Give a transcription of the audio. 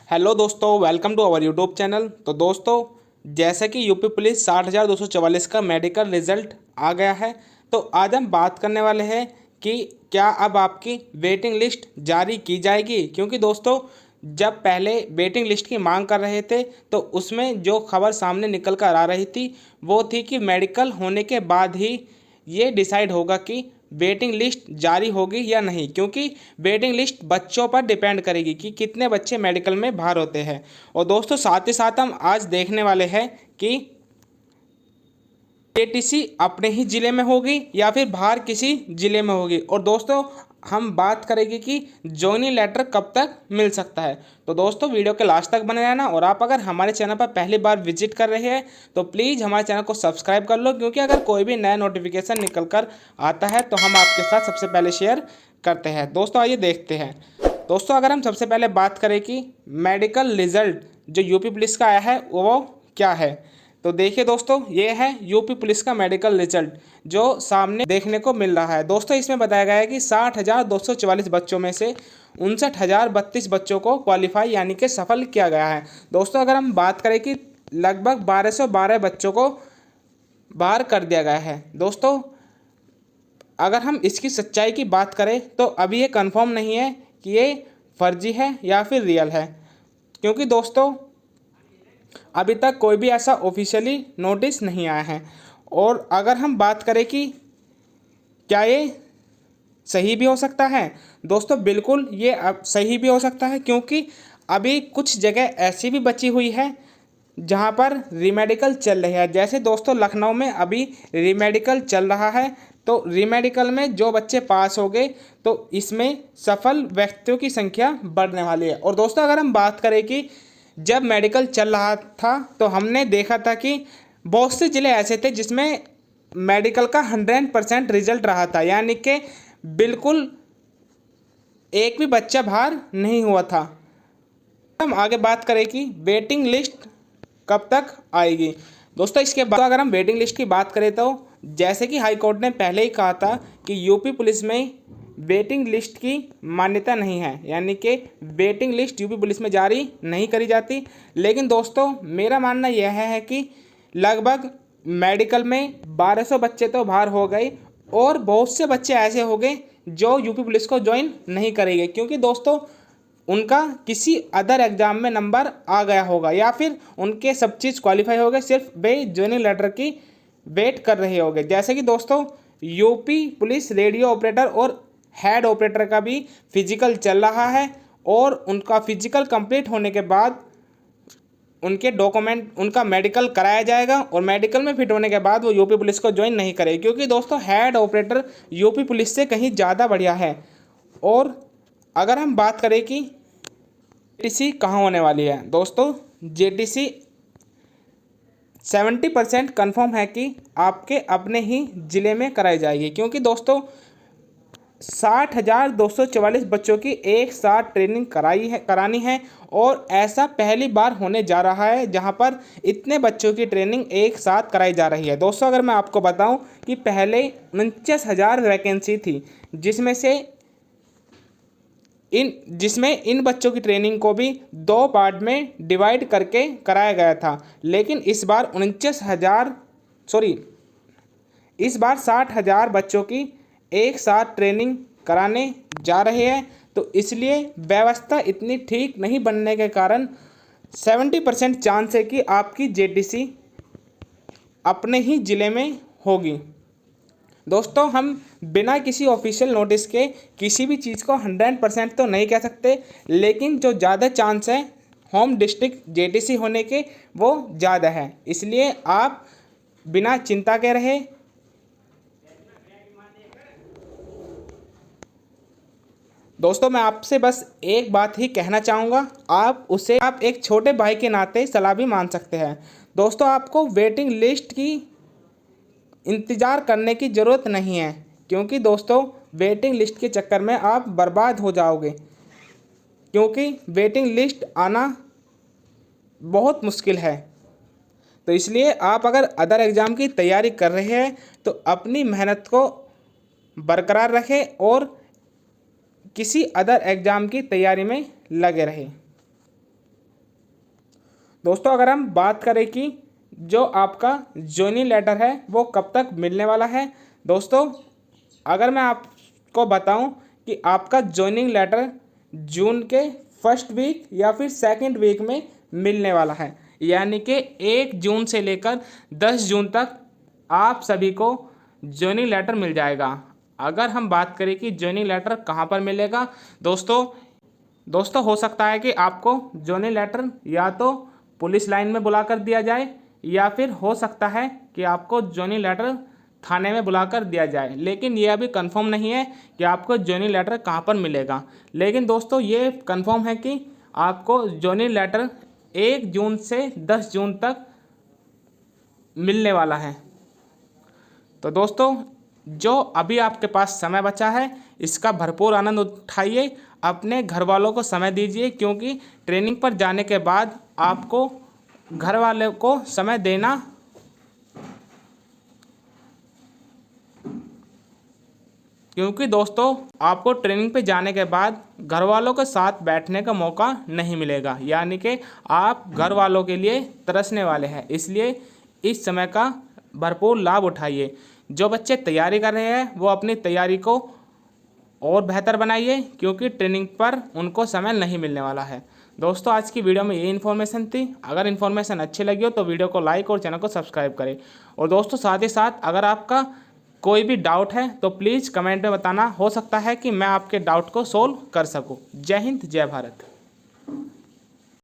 Hello दोस्तों, welcome to our YouTube channel. तो दोस्तों, जैसे कि यूपी पुलिस 60,244 का मेडिकल रिजल्ट आ गया है, तो आज हम बात करने वाले हैं कि क्या अब आपकी वेटिंग लिस्ट जारी की जाएगी। क्योंकि दोस्तों, जब पहले वेटिंग लिस्ट की मांग कर रहे थे तो उसमें जो खबर सामने निकल कर आ रही थी वो थी कि मेडिकल होने के बाद ही ये डिसाइड होगा कि वेटिंग लिस्ट जारी होगी या नहीं। क्योंकि वेटिंग लिस्ट बच्चों पर डिपेंड करेगी कि कितने बच्चे मेडिकल में बाहर होते हैं। और दोस्तों, साथ ही साथ हम आज देखने वाले हैं कि एटीसी अपने ही ज़िले में होगी या फिर बाहर किसी ज़िले में होगी। और दोस्तों, हम बात करेंगे कि जॉइनिंग लेटर कब तक मिल सकता है। तो दोस्तों, वीडियो के लास्ट तक बने रहना। और आप अगर हमारे चैनल पर पहली बार विजिट कर रहे हैं तो प्लीज़ हमारे चैनल को सब्सक्राइब कर लो, क्योंकि अगर कोई भी नया नोटिफिकेशन निकल कर आता है तो हम आपके साथ सबसे पहले शेयर करते हैं। दोस्तों, आइए देखते हैं। दोस्तों, अगर हम सबसे पहले बात करें कि मेडिकल रिजल्ट जो यूपी पुलिस का आया है वो क्या है, तो देखिए दोस्तों, ये है यूपी पुलिस का मेडिकल रिजल्ट जो सामने देखने को मिल रहा है। दोस्तों, इसमें बताया गया है कि 60,244 बच्चों में से 59,032 बच्चों को क्वालिफाई यानी कि सफल किया गया है। दोस्तों, अगर हम बात करें कि लगभग 1212 बच्चों को बाहर कर दिया गया है। दोस्तों, अगर हम इसकी सच्चाई की बात करें तो अभी ये कंफर्म नहीं है कि ये फर्जी है या फिर रियल है, क्योंकि दोस्तों अभी तक कोई भी ऐसा ऑफिशियली नोटिस नहीं आया है। और अगर हम बात करें कि क्या ये सही भी हो सकता है, दोस्तों बिल्कुल ये अब सही भी हो सकता है, क्योंकि अभी कुछ जगह ऐसी भी बची हुई है जहां पर रीमेडिकल चल रही है। जैसे दोस्तों, लखनऊ में अभी रीमेडिकल चल रहा है, तो रीमेडिकल में जो बच्चे पास हो गए तो इसमें सफल व्यक्तियों की संख्या बढ़ने वाली है। और दोस्तों, अगर हम बात करें कि जब मेडिकल चल रहा था तो हमने देखा था कि बहुत से ज़िले ऐसे थे जिसमें मेडिकल का 100% रिजल्ट रहा था, यानी कि बिल्कुल एक भी बच्चा बाहर नहीं हुआ था। हम आगे बात करें कि वेटिंग लिस्ट कब तक आएगी। दोस्तों, इसके बाद अगर हम वेटिंग लिस्ट की बात करें तो जैसे कि हाई कोर्ट ने पहले ही कहा था कि यूपी पुलिस में वेटिंग लिस्ट की मान्यता नहीं है, यानी कि वेटिंग लिस्ट यूपी पुलिस में जारी नहीं करी जाती। लेकिन दोस्तों, मेरा मानना यह है कि लगभग मेडिकल में 1200 बच्चे तो बाहर हो गए और बहुत से बच्चे ऐसे हो गए जो यूपी पुलिस को ज्वाइन नहीं करेंगे, क्योंकि दोस्तों उनका किसी अदर एग्ज़ाम में नंबर आ गया होगा या फिर उनके सब चीज़ क्वालिफाई हो गए, सिर्फ वे ज्वाइनिंग लेटर की वेट कर रहे होंगे। जैसे कि दोस्तों, यूपी पुलिस रेडियो ऑपरेटर और हेड ऑपरेटर का भी फिजिकल चल रहा है और उनका फिजिकल कंप्लीट होने के बाद उनके डॉक्यूमेंट उनका मेडिकल कराया जाएगा और मेडिकल में फिट होने के बाद वो यूपी पुलिस को ज्वाइन नहीं करेगी, क्योंकि दोस्तों हेड ऑपरेटर यूपी पुलिस से कहीं ज़्यादा बढ़िया है। और अगर हम बात करें कि जेटीसी कहाँ होने वाली है, दोस्तों जेटीसी 70% कन्फर्म है कि आपके अपने ही ज़िले में कराई जाएगी, क्योंकि दोस्तों 60,244 बच्चों की एक साथ ट्रेनिंग करानी है। और ऐसा पहली बार होने जा रहा है जहां पर इतने बच्चों की ट्रेनिंग एक साथ कराई जा रही है। दोस्तों, अगर मैं आपको बताऊं कि पहले 49,000 वैकेंसी थी, जिसमें इन बच्चों की ट्रेनिंग को भी 2 पार्ट में डिवाइड करके कराया गया था। लेकिन इस बार 60,000 बच्चों की एक साथ ट्रेनिंग कराने जा रहे हैं, तो इसलिए व्यवस्था इतनी ठीक नहीं बनने के कारण 70% चांस है कि आपकी जेटीसी अपने ही ज़िले में होगी। दोस्तों, हम बिना किसी ऑफिशियल नोटिस के किसी भी चीज़ को 100% तो नहीं कह सकते, लेकिन जो ज़्यादा चांस है होम डिस्ट्रिक्ट जेटीसी होने के वो ज़्यादा है। इसलिए आप बिना चिंता के रहे। दोस्तों, मैं आपसे बस एक बात ही कहना चाहूँगा, आप एक छोटे भाई के नाते सलाह भी मान सकते हैं। दोस्तों, आपको वेटिंग लिस्ट की इंतज़ार करने की ज़रूरत नहीं है, क्योंकि दोस्तों वेटिंग लिस्ट के चक्कर में आप बर्बाद हो जाओगे, क्योंकि वेटिंग लिस्ट आना बहुत मुश्किल है। तो इसलिए आप अगर अदर एग्ज़ाम की तैयारी कर रहे हैं तो अपनी मेहनत को बरकरार रखें और किसी अदर एग्ज़ाम की तैयारी में लगे रहें। दोस्तों अगर हम बात करें कि जो आपका जॉइनिंग लेटर है वो कब तक मिलने वाला है, दोस्तों अगर मैं आपको बताऊं कि आपका जॉइनिंग लेटर जून के फर्स्ट वीक या फिर सेकंड वीक में मिलने वाला है, यानी कि 1 जून से लेकर 10 जून तक आप सभी को जॉइनिंग लेटर मिल जाएगा। अगर हम बात करें कि जॉइनिंग लेटर कहाँ पर मिलेगा, दोस्तों हो सकता है कि आपको जॉइनिंग लेटर या तो पुलिस लाइन में बुला कर दिया जाए या फिर हो सकता है कि आपको जॉइनिंग लेटर थाने में बुलाकर दिया जाए, लेकिन ये अभी कंफर्म नहीं है कि आपको जॉइनिंग लेटर कहाँ पर मिलेगा। लेकिन दोस्तों ये कंफर्म है कि आपको जॉइनिंग लेटर 1 जून से 10 जून तक मिलने वाला है। तो दोस्तों जो अभी आपके पास समय बचा है इसका भरपूर आनंद उठाइए, अपने घर वालों को समय दीजिए, क्योंकि ट्रेनिंग पर जाने के बाद आपको घर वालों को समय देना क्योंकि दोस्तों आपको ट्रेनिंग पे जाने के बाद घर वालों के साथ बैठने का मौका नहीं मिलेगा, यानी कि आप घर वालों के लिए तरसने वाले हैं। इसलिए इस समय का भरपूर लाभ उठाइए। जो बच्चे तैयारी कर रहे हैं वो अपनी तैयारी को और बेहतर बनाइए, क्योंकि ट्रेनिंग पर उनको समय नहीं मिलने वाला है। दोस्तों आज की वीडियो में ये इन्फॉर्मेशन थी। अगर इन्फॉर्मेशन अच्छी लगी हो तो वीडियो को लाइक और चैनल को सब्सक्राइब करें। और दोस्तों साथ ही साथ अगर आपका कोई भी डाउट है तो प्लीज़ कमेंट में बताना, हो सकता है कि मैं आपके डाउट को सोल्व कर सकूं। जय हिंद, जय भारत।